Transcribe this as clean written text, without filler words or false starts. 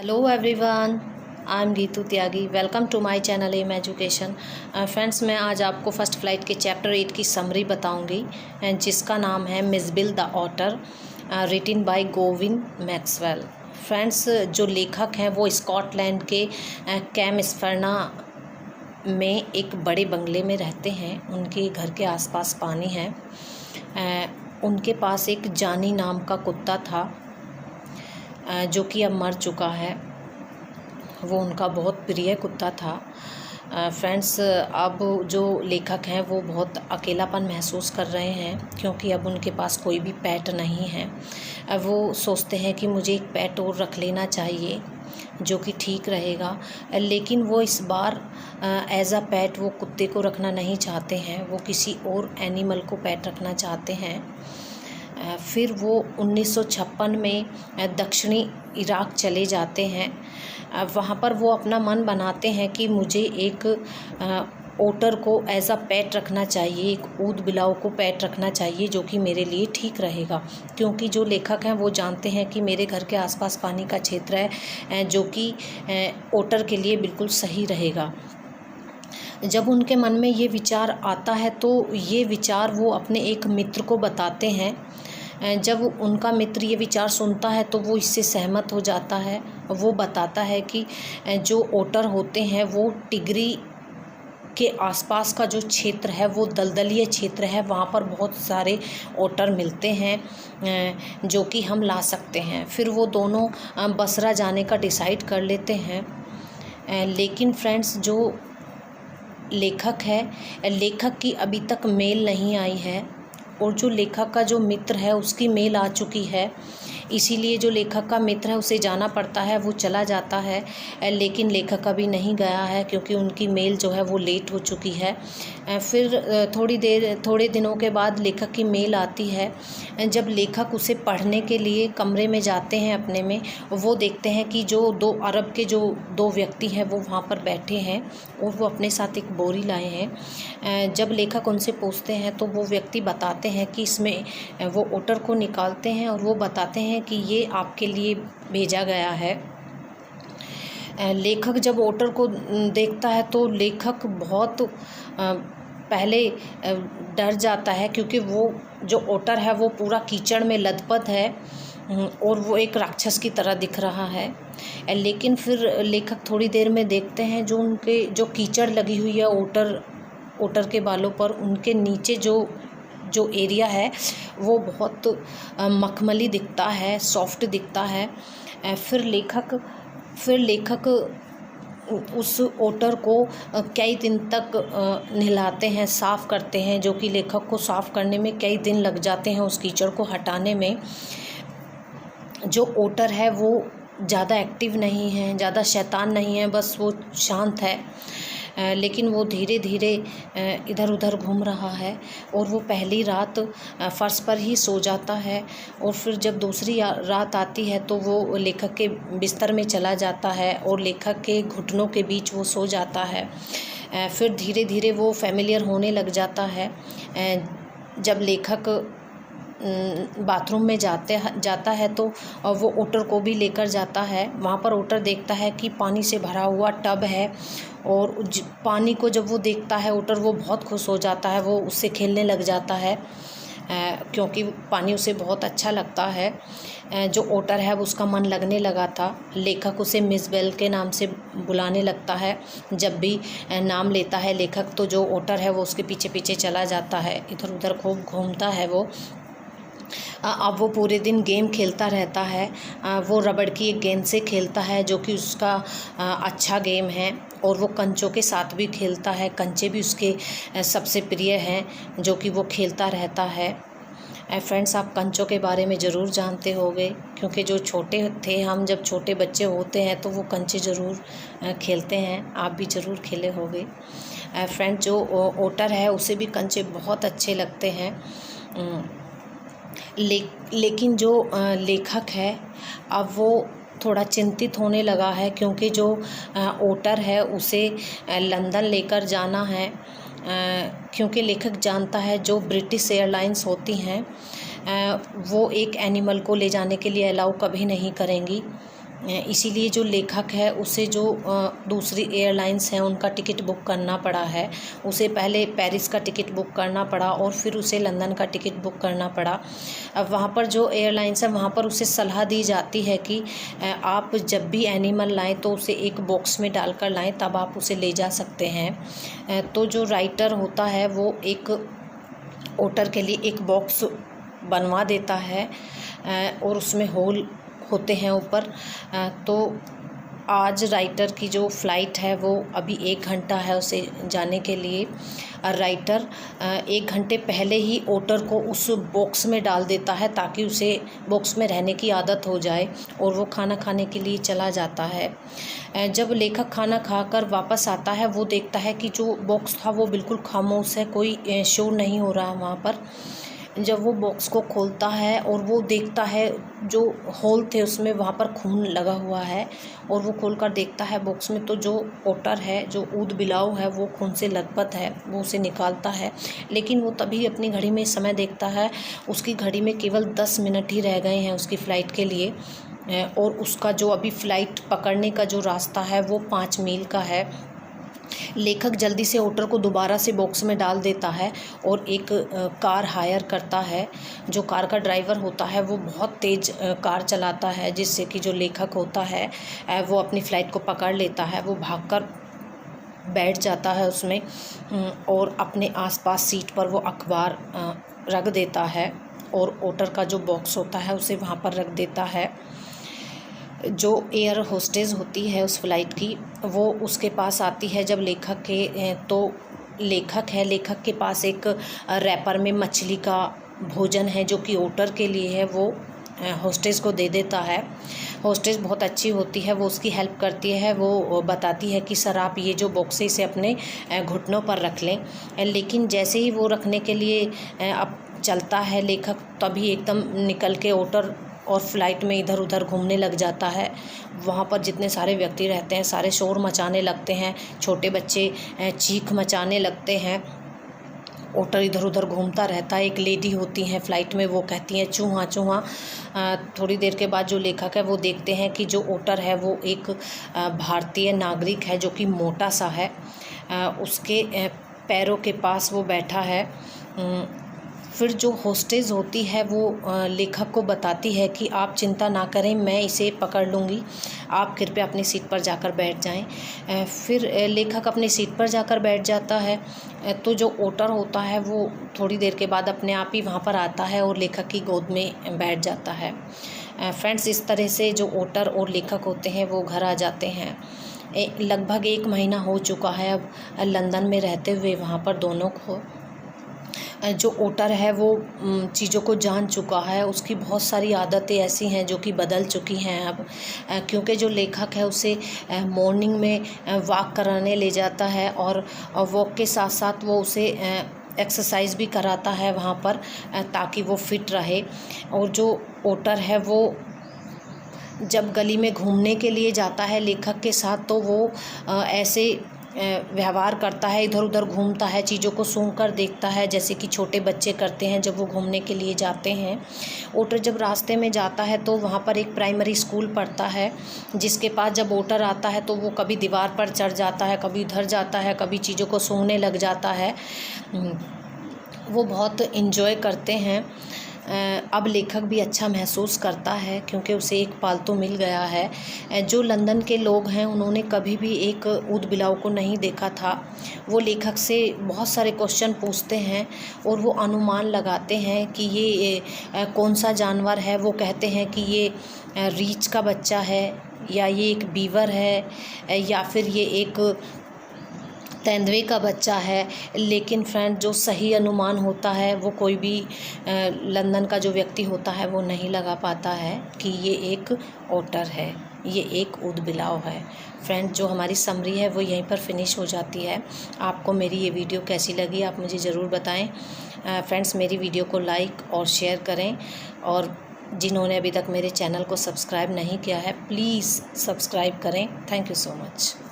Hello everyone, I am Geetu Tyagi. Welcome to my channel M education. Friends, मैं आज आपको first flight के chapter 8 की समरी बताऊंगी, जिसका नाम है Mijbil the otter, written by Gavin Maxwell. Friends, जो लेखक हैं वो स्कॉटलैंड के कैम्सफर्ना में एक बड़े बंगले में रहते हैं। उनके घर के आसपास पानी है। उनके पास एक जानी नाम का कुत्ता था, जो कि अब मर चुका है। वो उनका बहुत प्रिय कुत्ता था। फ्रेंड्स, अब जो लेखक हैं वो बहुत अकेलापन महसूस कर रहे हैं, क्योंकि अब उनके पास कोई भी पेट नहीं है। अब वो सोचते हैं कि मुझे एक पेट और रख लेना चाहिए जो कि ठीक रहेगा, लेकिन वो इस बार एज अ पेट वो कुत्ते को रखना नहीं चाहते हैं। वो किसी और एनिमल को पेट रखना चाहते हैं। फिर वो 1956 में दक्षिणी इराक चले जाते हैं। वहाँ पर वो अपना मन बनाते हैं कि मुझे एक ओटर को एज अ पेट रखना चाहिए, एक ऊद बिलाव को पेट रखना चाहिए जो कि मेरे लिए ठीक रहेगा, क्योंकि जो लेखक हैं वो जानते हैं कि मेरे घर के आसपास पानी का क्षेत्र है जो कि ओटर के लिए बिल्कुल सही रहेगा। जब उनके मन में ये विचार आता है तो ये विचार वो अपने एक मित्र को बताते हैं। जब उनका मित्र ये विचार सुनता है तो वो इससे सहमत हो जाता है। वो बताता है कि जो ओटर होते हैं वो टिगरी के आसपास का जो क्षेत्र है वो दलदलीय क्षेत्र है, वहाँ पर बहुत सारे ओटर मिलते हैं जो कि हम ला सकते हैं। फिर वो दोनों बसरा जाने का डिसाइड कर लेते हैं। लेकिन फ्रेंड्स, जो लेखक है, लेखक की अभी तक मेल नहीं आई है, और जो लेखक का जो मित्र है उसकी मेल आ चुकी है। इसीलिए जो लेखक का मित्र है उसे जाना पड़ता है। वो चला जाता है, लेकिन लेखक अभी नहीं गया है क्योंकि उनकी मेल जो है वो लेट हो चुकी है। फिर थोड़े दिनों के बाद लेखक की मेल आती है। जब लेखक उसे पढ़ने के लिए कमरे में जाते हैं अपने में, वो देखते हैं कि जो दो अरब के जो दो व्यक्ति हैं वो वहाँ पर बैठे हैं और वो अपने साथ एक बोरी लाए हैं। जब लेखक उनसे पूछते हैं तो वो व्यक्ति बताते हैं कि इसमें वो ओटर को निकालते हैं और वो बताते हैं कि ये आपके लिए भेजा गया है। लेखक जब ओटर को देखता है तो लेखक बहुत पहले डर जाता है, क्योंकि वो जो ओटर है वो पूरा कीचड़ में लथपथ है और वो एक राक्षस की तरह दिख रहा है। लेकिन फिर लेखक थोड़ी देर में देखते हैं जो उनके जो कीचड़ लगी हुई है ओटर के बालों पर, उनके नीचे जो एरिया है वो बहुत मखमली दिखता है, सॉफ्ट दिखता है। फिर लेखक उस ओटर को कई दिन तक नहलाते हैं, साफ़ करते हैं, जो कि लेखक को साफ़ करने में कई दिन लग जाते हैं, उस कीचड़ को हटाने में। जो ओटर है वो ज़्यादा एक्टिव नहीं है, ज़्यादा शैतान नहीं है, बस वो शांत है। लेकिन वो धीरे धीरे इधर उधर घूम रहा है और वो पहली रात फर्श पर ही सो जाता है, और फिर जब दूसरी रात आती है तो वो लेखक के बिस्तर में चला जाता है और लेखक के घुटनों के बीच वो सो जाता है। फिर धीरे धीरे वो फैमिलियर होने लग जाता है। जब लेखक बाथरूम में जाता है तो वो ओटर को भी लेकर जाता है। वहाँ पर ओटर देखता है कि पानी से भरा हुआ टब है, और पानी को जब वो देखता है ओटर, वो बहुत खुश हो जाता है। वो उससे खेलने लग जाता है क्योंकि पानी उसे बहुत अच्छा लगता है। जो ओटर है उसका मन लगने लगा था। लेखक उसे मिस बेल के नाम से बुलाने लगता है। जब भी नाम लेता है लेखक तो जो ओटर है वो उसके पीछे पीछे चला जाता है, इधर उधर खूब घूमता है वो। अब वो पूरे दिन गेम खेलता रहता है। वो रबड़ की एक गेंद से खेलता है जो कि उसका अच्छा गेम है, और वो कंचों के साथ भी खेलता है। कंचे भी उसके सबसे प्रिय हैं जो कि वो खेलता रहता है। फ्रेंड्स, आप कंचों के बारे में ज़रूर जानते होंगे, क्योंकि जो छोटे थे हम, जब छोटे बच्चे होते हैं तो वो कंचे ज़रूर खेलते हैं। आप भी ज़रूर खेले होंगे। फ्रेंड, जो ओटर है उसे भी कंचे बहुत अच्छे लगते हैं। लेकिन जो लेखक है अब वो थोड़ा चिंतित होने लगा है, क्योंकि जो ओटर है उसे लंदन लेकर जाना है। क्योंकि लेखक जानता है जो ब्रिटिश एयरलाइंस होती हैं वो एक एनिमल को ले जाने के लिए अलाउ कभी नहीं करेंगी। इसीलिए जो लेखक है उसे जो दूसरी एयरलाइंस हैं उनका टिकट बुक करना पड़ा है। उसे पहले पेरिस का टिकट बुक करना पड़ा और फिर उसे लंदन का टिकट बुक करना पड़ा। अब वहाँ पर जो एयरलाइंस है वहाँ पर उसे सलाह दी जाती है कि आप जब भी एनिमल लाएं तो उसे एक बॉक्स में डालकर लाएं, तब आप उसे ले जा सकते हैं। तो जो राइटर होता है वो एक ओटर के लिए एक बॉक्स बनवा देता है और उसमें होल होते हैं ऊपर। तो आज राइटर की जो फ़्लाइट है वो अभी 1 घंटा है उसे जाने के लिए। राइटर 1 घंटे पहले ही ओटर को उस बॉक्स में डाल देता है ताकि उसे बॉक्स में रहने की आदत हो जाए और वो खाना खाने के लिए चला जाता है। जब लेखक खाना खाकर वापस आता है वो देखता है कि जो बॉक्स था वो बिल्कुल खामोश है, कोई शोर नहीं हो रहा वहाँ पर। जब वो बॉक्स को खोलता है और वो देखता है जो होल थे उसमें वहाँ पर खून लगा हुआ है और वो खोलकर देखता है बॉक्स में, तो जो ओटर है, जो ऊद बिलाव है, वो खून से लथपथ है। वो उसे निकालता है, लेकिन वो तभी अपनी घड़ी में समय देखता है। उसकी घड़ी में केवल 10 मिनट ही रह गए हैं उसकी फ़्लाइट के लिए और उसका जो अभी फ़्लाइट पकड़ने का जो रास्ता है वो 5 मील का है। लेखक जल्दी से ओटर को दोबारा से बॉक्स में डाल देता है और एक कार हायर करता है। जो कार का ड्राइवर होता है वो बहुत तेज़ कार चलाता है, जिससे कि जो लेखक होता है वो अपनी फ़्लाइट को पकड़ लेता है। वो भागकर बैठ जाता है उसमें और अपने आसपास सीट पर वो अखबार रख देता है और ओटर का जो बॉक्स होता है उसे वहाँ पर रख देता है। जो एयर होस्टेस होती है उस फ़्लाइट की, वो उसके पास आती है जब लेखक के तो लेखक के पास एक रैपर में मछली का भोजन है जो कि ओटर के लिए है, वो होस्टेस को दे देता है। होस्टेस बहुत अच्छी होती है, वो उसकी हेल्प करती है। वो बताती है कि सर आप ये जो बॉक्स है इसे अपने घुटनों पर रख लें। लेकिन जैसे ही वो रखने के लिए अब चलता है लेखक, तभी एकदम निकल के ओटर और फ़्लाइट में इधर उधर घूमने लग जाता है। वहाँ पर जितने सारे व्यक्ति रहते हैं सारे शोर मचाने लगते हैं, छोटे बच्चे चीख मचाने लगते हैं। ओटर इधर उधर घूमता रहता है। एक लेडी होती हैं फ़्लाइट में, वो कहती हैं चूहा चूहा। थोड़ी देर के बाद जो लेखक है वो देखते हैं कि जो ओटर है वो एक भारतीय नागरिक है जो कि मोटा सा है। उसके पैरों के पास वो बैठा है। फिर जो होस्टेस होती है वो लेखक को बताती है कि आप चिंता ना करें, मैं इसे पकड़ लूँगी, आप कृपया अपनी सीट पर जाकर बैठ जाएं। फिर लेखक अपनी सीट पर जाकर बैठ जाता है। तो जो ओटर होता है वो थोड़ी देर के बाद अपने आप ही वहाँ पर आता है और लेखक की गोद में बैठ जाता है। फ्रेंड्स, इस तरह से जो ओटर और लेखक होते हैं वो घर आ जाते हैं। लगभग 1 महीना हो चुका है अब लंदन में रहते हुए वहाँ पर दोनों को। जो ओटर है वो चीज़ों को जान चुका है। उसकी बहुत सारी आदतें ऐसी हैं जो कि बदल चुकी हैं अब, क्योंकि जो लेखक है उसे मॉर्निंग में वॉक कराने ले जाता है और वॉक के साथ साथ वो उसे एक्सरसाइज भी कराता है वहाँ पर, ताकि वो फिट रहे। और जो ओटर है वो जब गली में घूमने के लिए जाता है लेखक के साथ, तो वो ऐसे व्यवहार करता है, इधर उधर घूमता है, चीज़ों को सूंघ कर देखता है जैसे कि छोटे बच्चे करते हैं जब वो घूमने के लिए जाते हैं। ओटर जब रास्ते में जाता है तो वहाँ पर एक प्राइमरी स्कूल पढ़ता है, जिसके पास जब ओटर आता है तो वो कभी दीवार पर चढ़ जाता है, कभी इधर जाता है, कभी चीज़ों को सूंघने लग जाता है। वो बहुत इन्जॉय करते हैं। अब लेखक भी अच्छा महसूस करता है क्योंकि उसे एक पालतू मिल गया है। जो लंदन के लोग हैं उन्होंने कभी भी एक ऊदबिलाव को नहीं देखा था। वो लेखक से बहुत सारे क्वेश्चन पूछते हैं और वो अनुमान लगाते हैं कि ये कौन सा जानवर है। वो कहते हैं कि ये रीछ का बच्चा है, या ये एक बीवर है, या फिर ये एक तेंदुए का बच्चा है। लेकिन फ्रेंड, जो सही अनुमान होता है वो कोई भी लंदन का जो व्यक्ति होता है वो नहीं लगा पाता है कि ये एक ओटर है, ये एक ऊदबिलाव है। फ्रेंड, जो हमारी समरी है वो यहीं पर फिनिश हो जाती है। आपको मेरी ये वीडियो कैसी लगी आप मुझे ज़रूर बताएं। फ्रेंड्स, मेरी वीडियो को लाइक और शेयर करें, और जिन्होंने अभी तक मेरे चैनल को सब्सक्राइब नहीं किया है प्लीज़ सब्सक्राइब करें। Thank you so much.